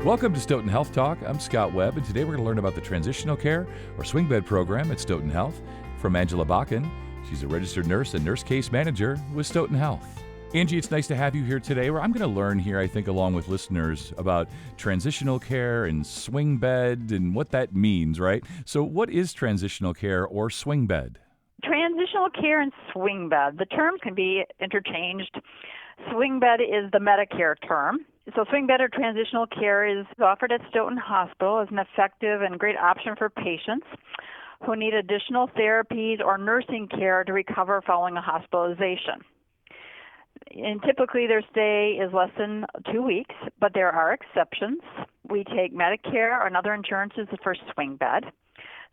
Welcome to Stoughton Health Talk. I'm Scott Webb, and today we're going to learn about the Transitional Care or Swing Bed program at Stoughton Health from Angela Bakken. She's a registered nurse and nurse case manager with Stoughton Health. Angie, it's nice to have you here today. Where I'm going to learn here, I think, along with listeners about transitional care and swing bed and what that means, right? So what is transitional care or swing bed? Transitional care and swing bed. The terms can be interchanged. Swing bed is the Medicare term. So swing bed or transitional care is offered at Stoughton Hospital as an effective and great option for patients who need additional therapies or nursing care to recover following a hospitalization. And typically their stay is less than 2 weeks, but there are exceptions. We take Medicare and other insurances for swing bed.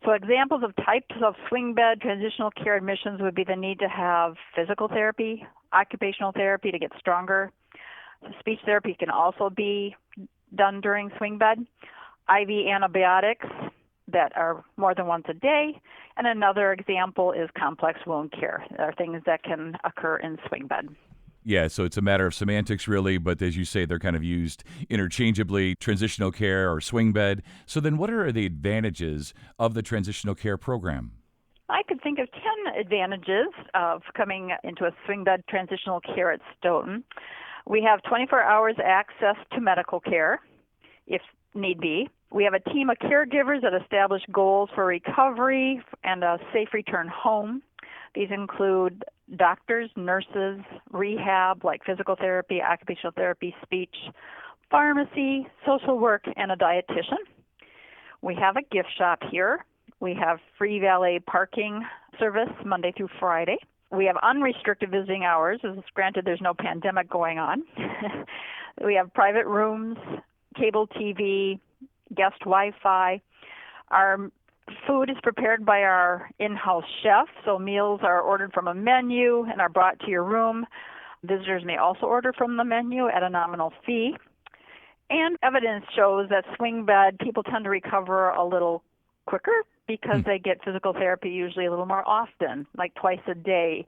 So examples of types of swing bed transitional care admissions would be the need to have physical therapy, occupational therapy to get stronger. Speech therapy can also be done during swing bed. IV antibiotics that are more than once a day. And another example is complex wound care. There are things that can occur in swing bed. Yeah, so it's a matter of semantics, really, but as you say, they're kind of used interchangeably, transitional care or swing bed. So then what are the advantages of the transitional care program? I could think of 10 advantages of coming into a swing bed transitional care at Stoughton. We have 24 hours access to medical care, if need be. We have a team of caregivers that establish goals for recovery and a safe return home. These include doctors, nurses, rehab like physical therapy, occupational therapy, speech, pharmacy, social work, and a dietitian. We have a gift shop here. We have free valet parking service Monday through Friday. We have unrestricted visiting hours. Granted, there's no pandemic going on. We have private rooms, cable TV, guest Wi-Fi. Our food is prepared by our in-house chef, so meals are ordered from a menu and are brought to your room. Visitors may also order from the menu at a nominal fee. And evidence shows that swing bed people tend to recover a little quicker because they get physical therapy usually a little more often, like twice a day.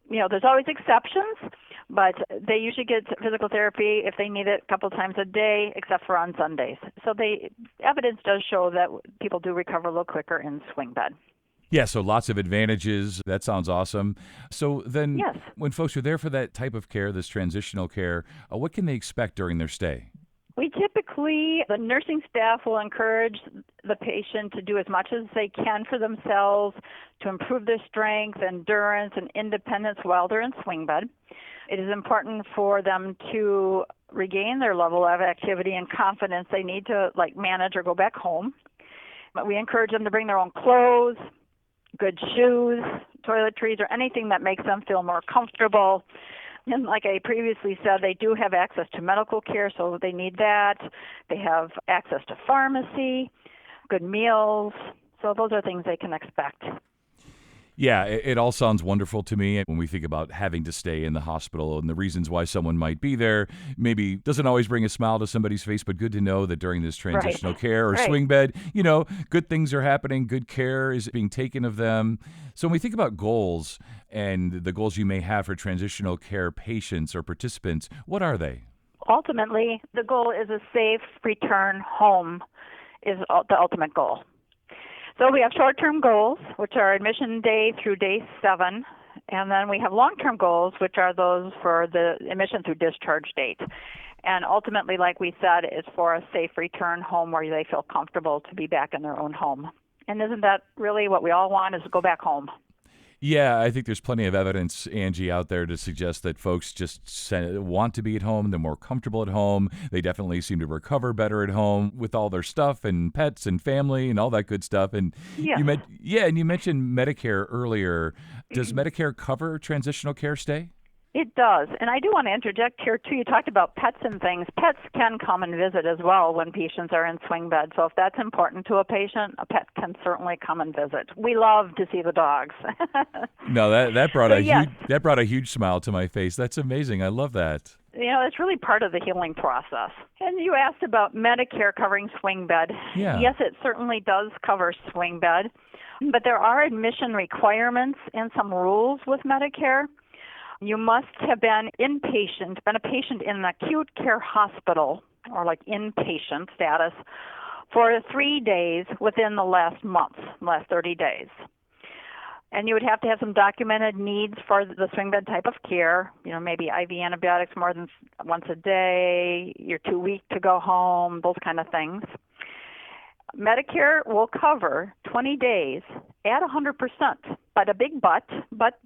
You know, there's always exceptions, but they usually get physical therapy if they need it a couple times a day, except for on Sundays. So evidence does show that people do recover a little quicker in swing bed. Yeah, so lots of advantages. That sounds awesome. So then Yes. When folks are there for that type of care, this transitional care, what can they expect during their stay? The nursing staff will encourage the patient to do as much as they can for themselves to improve their strength, endurance, and independence while they're in swing bed. It is important for them to regain their level of activity and confidence they need to manage or go back home. But we encourage them to bring their own clothes, good shoes, toiletries, or anything that makes them feel more comfortable. And like I previously said, they do have access to medical care, so they need that. They have access to pharmacy, good meals. So those are things they can expect. Yeah, it all sounds wonderful to me. When we think about having to stay in the hospital and the reasons why someone might be there, maybe doesn't always bring a smile to somebody's face, but good to know that during this transitional care or swing bed, good things are happening, good care is being taken of them. So when we think about goals and the goals you may have for transitional care patients or participants, what are they? Ultimately, the goal is a safe return home is the ultimate goal. So we have short-term goals, which are admission day through day 7, and then we have long-term goals, which are those for the admission through discharge date. And ultimately, like we said, is for a safe return home where they feel comfortable to be back in their own home. And isn't that really what we all want, is to go back home? Yeah, I think there's plenty of evidence, Angie, out there to suggest that folks just want to be at home. They're more comfortable at home. They definitely seem to recover better at home with all their stuff and pets and family and all that good stuff. And you mentioned Medicare earlier. Does Medicare cover transitional care stay? It does. And I do want to interject here, too. You talked about pets and things. Pets can come and visit as well when patients are in swing bed. So if that's important to a patient, a pet can certainly come and visit. We love to see the dogs. No, that brought a huge smile to my face. That's amazing. I love that. It's really part of the healing process. And you asked about Medicare covering swing bed. Yeah. Yes, it certainly does cover swing bed. But there are admission requirements and some rules with Medicare. You must have been a patient in an acute care hospital or like inpatient status for 3 days within the last month, last 30 days. And you would have to have some documented needs for the swing bed type of care, maybe IV antibiotics more than once a day, you're too weak to go home, those kind of things. Medicare will cover 20 days at 100%, but a big but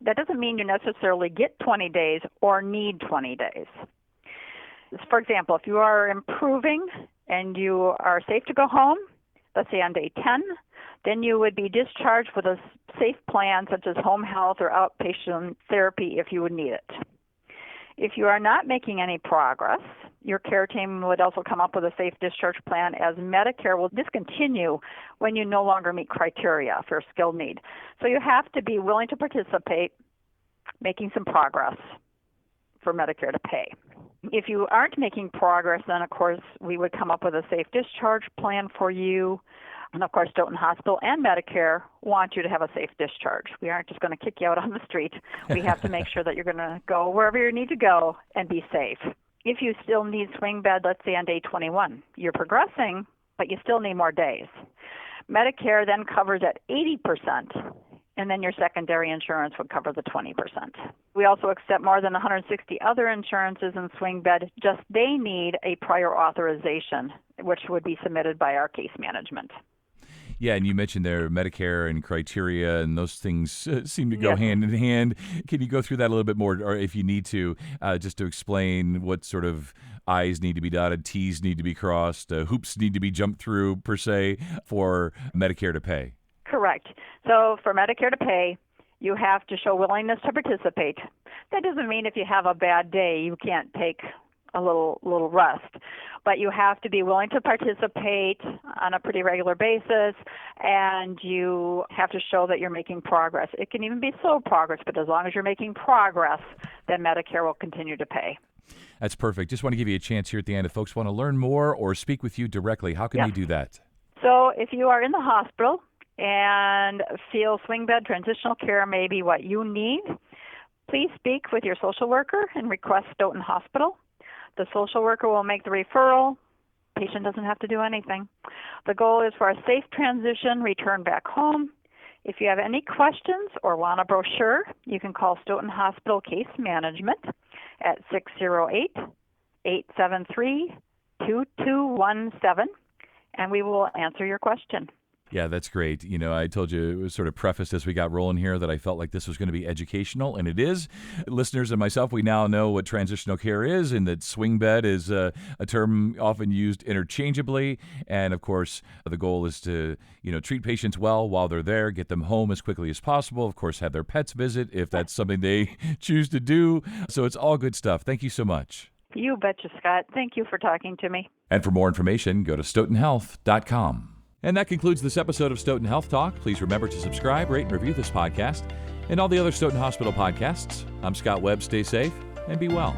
that doesn't mean you necessarily get 20 days or need 20 days. For example, if you are improving and you are safe to go home, let's say on day 10, then you would be discharged with a safe plan such as home health or outpatient therapy if you would need it. If you are not making any progress, your care team would also come up with a safe discharge plan, as Medicare will discontinue when you no longer meet criteria for skilled need. So you have to be willing to participate, making some progress for Medicare to pay. If you aren't making progress, then of course we would come up with a safe discharge plan for you. And of course, Stoughton Hospital and Medicare want you to have a safe discharge. We aren't just going to kick you out on the street. We have to make sure that you're going to go wherever you need to go and be safe. If you still need swing bed, let's say on day 21, you're progressing, but you still need more days. Medicare then covers at 80%, and then your secondary insurance would cover the 20%. We also accept more than 160 other insurances in swing bed, just they need a prior authorization, which would be submitted by our case management. Yeah, and you mentioned there Medicare and criteria, and those things seem to go hand in hand. Can you go through that a little bit more, or if you need to, just to explain what sort of I's need to be dotted, T's need to be crossed, hoops need to be jumped through, per se, for Medicare to pay? Correct. So for Medicare to pay, you have to show willingness to participate. That doesn't mean if you have a bad day, you can't take a little rest, but you have to be willing to participate on a pretty regular basis, and you have to show that you're making progress. It can even be slow progress, but as long as you're making progress, then Medicare will continue to pay. That's perfect. Just want to give you a chance here at the end. If folks want to learn more or speak with you directly, how can they do that? So if you are in the hospital and feel swing bed transitional care may be what you need, please speak with your social worker and request Stoughton Hospital. The social worker will make the referral. Patient doesn't have to do anything. The goal is for a safe transition, return back home. If you have any questions or want a brochure, you can call Stoughton Hospital Case Management at 608-873-2217, and we will answer your question. Yeah, that's great. I told you, it was sort of prefaced as we got rolling here that I felt like this was going to be educational, and it is. Listeners and myself, we now know what transitional care is, and that swing bed is a term often used interchangeably. And of course, the goal is to, treat patients well while they're there, get them home as quickly as possible. Of course, have their pets visit if that's something they choose to do. So it's all good stuff. Thank you so much. You betcha, Scott. Thank you for talking to me. And for more information, go to stoughtonhealth.com. And that concludes this episode of Stoughton Health Talk. Please remember to subscribe, rate, and review this podcast and all the other Stoughton Hospital podcasts. I'm Scott Webb. Stay safe and be well.